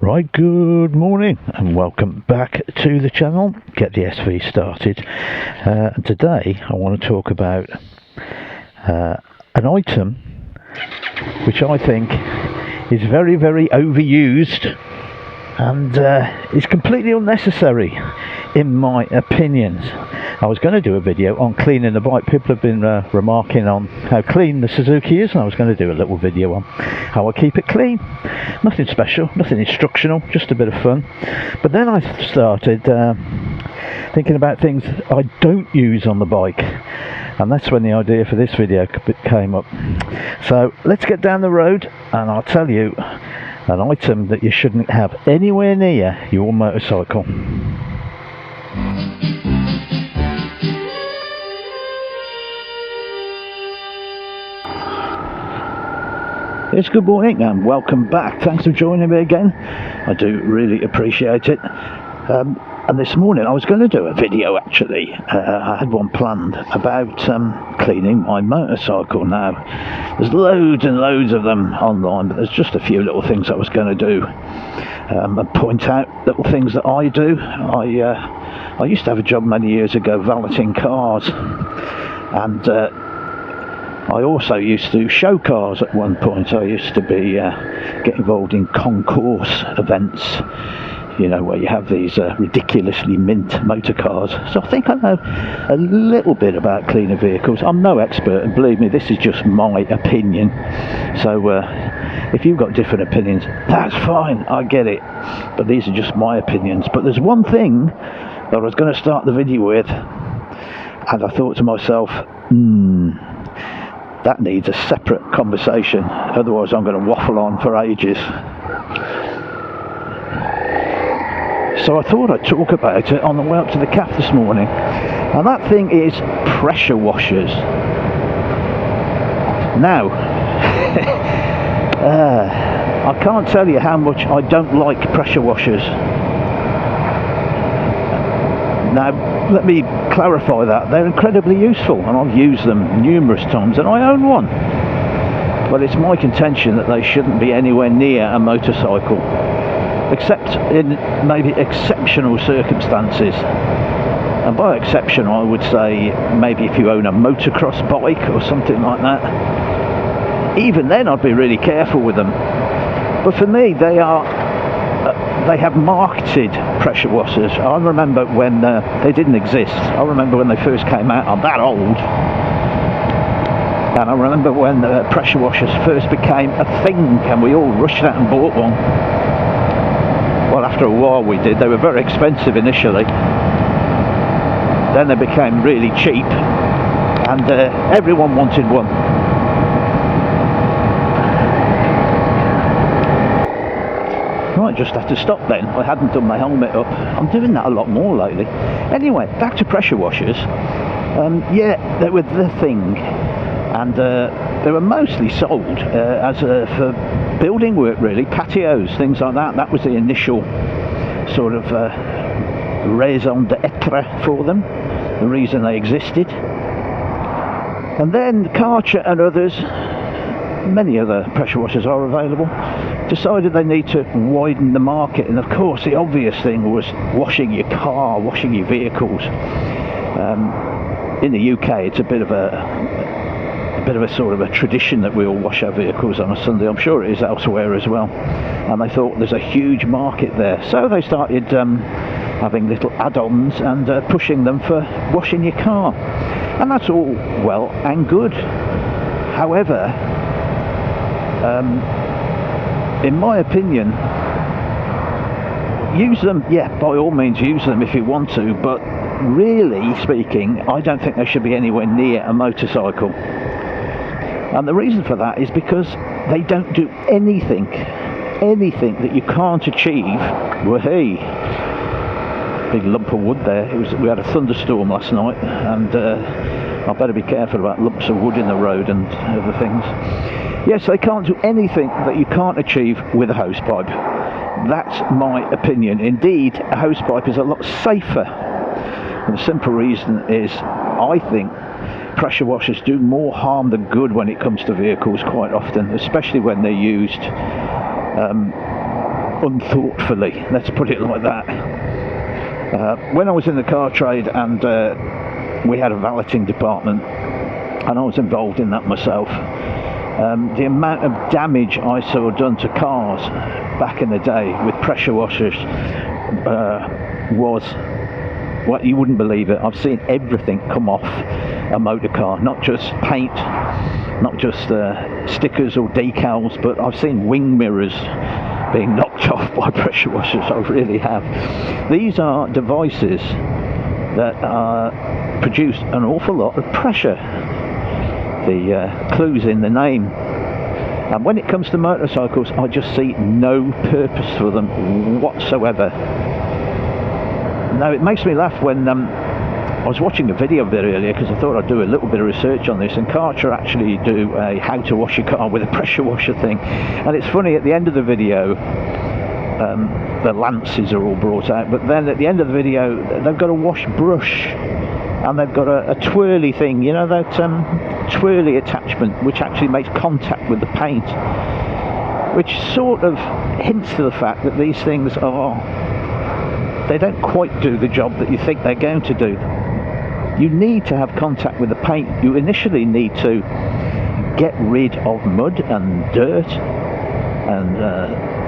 Right, good morning and welcome back to the channel. Get the SV started. Today I want to talk about an item which I think is very, very overused and is completely unnecessary in my opinions. I was going to do a video on cleaning the bike. People have been remarking on how clean the Suzuki is, and I was going to do a little video on how I keep it clean. Nothing special, nothing instructional, just a bit of fun. But then I started thinking about things I don't use on the bike, and that's when the idea for this video came up. So let's get down the road and I'll tell you an item that you shouldn't have anywhere near your motorcycle. Yes, good morning and welcome back. Thanks for joining me again. I do really appreciate it. And this morning I was going to do a video actually. I had one planned about cleaning my motorcycle. Now, there's loads and loads of them online, but there's just a few little things I was going to do and point out little things that I do. I used to have a job many years ago valeting cars, and I also used to show cars at one point. I used to be get involved in concourse events, you know, where you have these ridiculously mint motor cars. So I think I know a little bit about cleaner vehicles. I'm no expert, and believe me, this is just my opinion. So if you've got different opinions, that's fine, I get it. But these are just my opinions. But there's one thing that I was going to start the video with, and I thought to myself, that needs a separate conversation, otherwise I'm going to waffle on for ages. So I thought I'd talk about it on the way up to the cafe this morning, and that thing is pressure washers. Now, I can't tell you how much I don't like pressure washers. Now, let me clarify that. They're incredibly useful, and I've used them numerous times, and I own one. But it's my contention that they shouldn't be anywhere near a motorcycle, except in maybe exceptional circumstances. And by exception, I would say maybe if you own a motocross bike or something like that. Even then, I'd be really careful with them. But for me, they have marketed pressure washers. I remember when they didn't exist. I remember when they first came out. I'm that old. And I remember when pressure washers first became a thing and we all rushed out and bought one. Well, after a while we did. They were very expensive initially. Then they became really cheap and everyone wanted one. I just had to stop then. I hadn't done my helmet up. I'm doing that a lot more lately. Anyway, back to pressure washers. Yeah, they were the thing, and they were mostly sold as for building work, really, patios, things like that. That was the initial sort of raison d'etre for them, the reason they existed. And then Karcher and others, many other pressure washers are available, decided they need to widen the market. And of course the obvious thing was washing your car, washing your vehicles. In the UK it's a bit of a sort of a tradition that we all wash our vehicles on a Sunday. I'm sure it is elsewhere as well, and they thought there's a huge market there, so they started having little add-ons and pushing them for washing your car, and that's all well and good. However, in my opinion, use them, yeah, by all means use them if you want to, but really speaking, I don't think they should be anywhere near a motorcycle. And the reason for that is because they don't do anything that you can't achieve. Wahey! Big lump of wood there. We had a thunderstorm last night, and I better be careful about lumps of wood in the road and other things. Yes, they can't do anything that you can't achieve with a hosepipe. That's my opinion. Indeed, a hosepipe is a lot safer. And the simple reason is, I think pressure washers do more harm than good when it comes to vehicles quite often, especially when they're used unthoughtfully, let's put it like that. When I was in the car trade and we had a valeting department and I was involved in that myself, the amount of damage I saw done to cars back in the day with pressure washers was, well, you wouldn't believe it. I've seen everything come off a motor car, not just paint, not just stickers or decals, but I've seen wing mirrors being knocked off by pressure washers. I really have. These are devices that produce an awful lot of pressure. The clue's in the name. And when it comes to motorcycles, I just see no purpose for them whatsoever. Now, it makes me laugh when I was watching a video a bit earlier, because I thought I'd do a little bit of research on this, and Karcher actually do a how to wash your car with a pressure washer thing. And it's funny, at the end of the video, the lances are all brought out, but then at the end of the video they've got a wash brush and they've got a twirly thing, you know, that twirly attachment which actually makes contact with the paint, which sort of hints to the fact that these things they don't quite do the job that you think they're going to do. You need to have contact with the paint. You initially need to get rid of mud and dirt and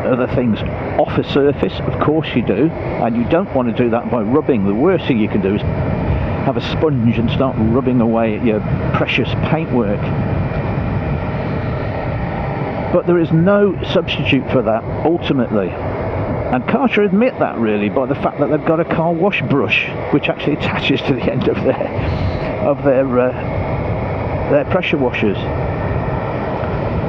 other things off a surface, of course you do, and you don't want to do that by rubbing. The worst thing you can do is have a sponge and start rubbing away at your precious paintwork. But there is no substitute for that ultimately, and Karcher admit that really by the fact that they've got a car wash brush which actually attaches to the end of their pressure washers.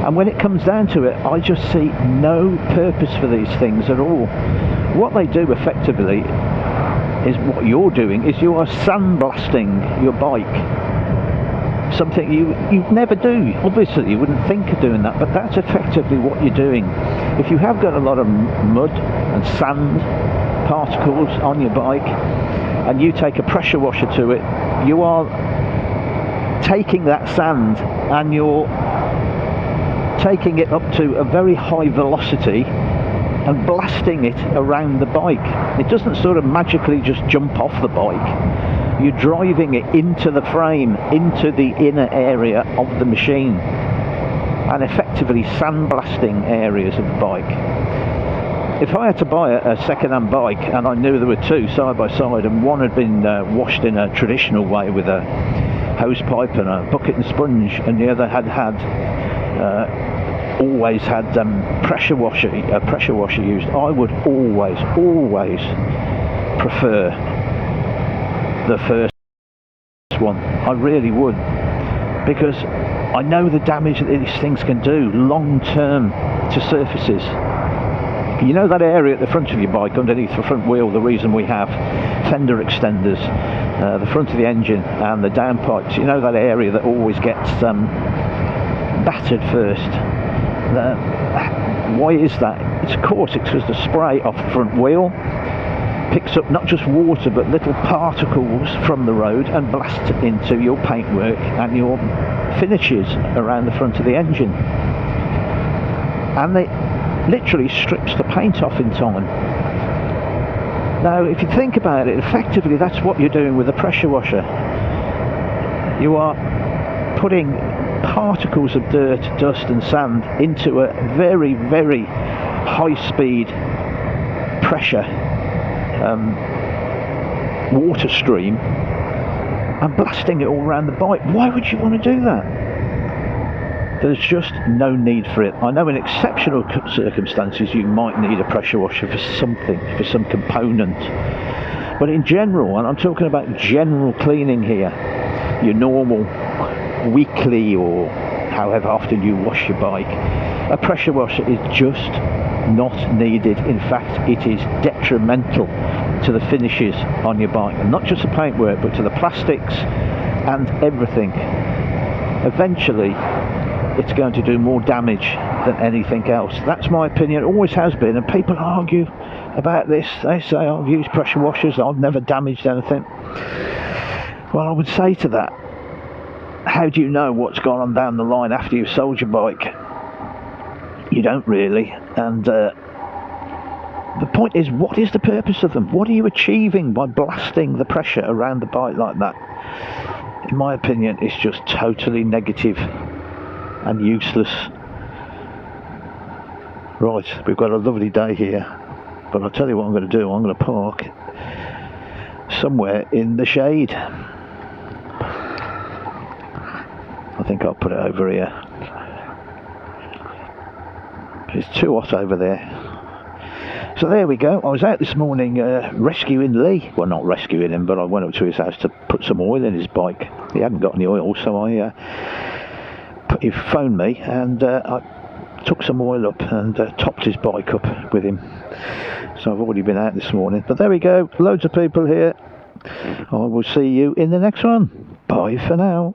And when it comes down to it, I just see no purpose for these things at all. What they do effectively is what you're doing, is you are sandblasting your bike. Something you'd never do. Obviously you wouldn't think of doing that, but that's effectively what you're doing. If you have got a lot of mud and sand particles on your bike and you take a pressure washer to it, you are taking that sand and you're taking it up to a very high velocity and blasting it around the bike. It doesn't sort of magically just jump off the bike. You're driving it into the frame, into the inner area of the machine, and effectively sandblasting areas of the bike. If I had to buy a second-hand bike and I knew there were two side by side and one had been washed in a traditional way with a hose pipe and a bucket and sponge, and the other had always had a pressure washer used, I would always prefer the first one. I really would, because I know the damage that these things can do long term to surfaces. You know that area at the front of your bike, underneath the front wheel, the reason we have fender extenders, the front of the engine and the downpipes, you know that area that always gets battered first. Why is that? It's, of course, it's because the spray off the front wheel picks up not just water but little particles from the road and blasts it into your paintwork and your finishes around the front of the engine, and it literally strips the paint off in time. Now if you think about it, effectively that's what you're doing with a pressure washer. You are putting particles of dirt, dust and sand into a very, very high speed pressure water stream and blasting it all around the bike. Why would you want to do that? There's just no need for it. I know in exceptional circumstances you might need a pressure washer for something, for some component, but in general, and I'm talking about general cleaning here, your normal weekly or however often you wash your bike, a pressure washer is just not needed. In fact, it is detrimental to the finishes on your bike, and not just the paintwork but to the plastics and everything. Eventually it's going to do more damage than anything else. That's my opinion, it always has been, and people argue about this. They say I've used pressure washers, I've never damaged anything. Well, I would say to that, how do you know what's gone on down the line after you've sold your bike? You don't really, and The point is, what is the purpose of them? What are you achieving by blasting the pressure around the bike like that? In my opinion, it's just totally negative and useless. Right, we've got a lovely day here, but I'll tell you what I'm going to do. I'm going to park somewhere in the shade. I think I'll put it over here. It's too hot over there. So there we go. I was out this morning rescuing Lee. Well, not rescuing him, but I went up to his house to put some oil in his bike. He hadn't got any oil, so he phoned me, and I took some oil up and topped his bike up with him. So I've already been out this morning. But there we go. Loads of people here. I will see you in the next one. Bye for now.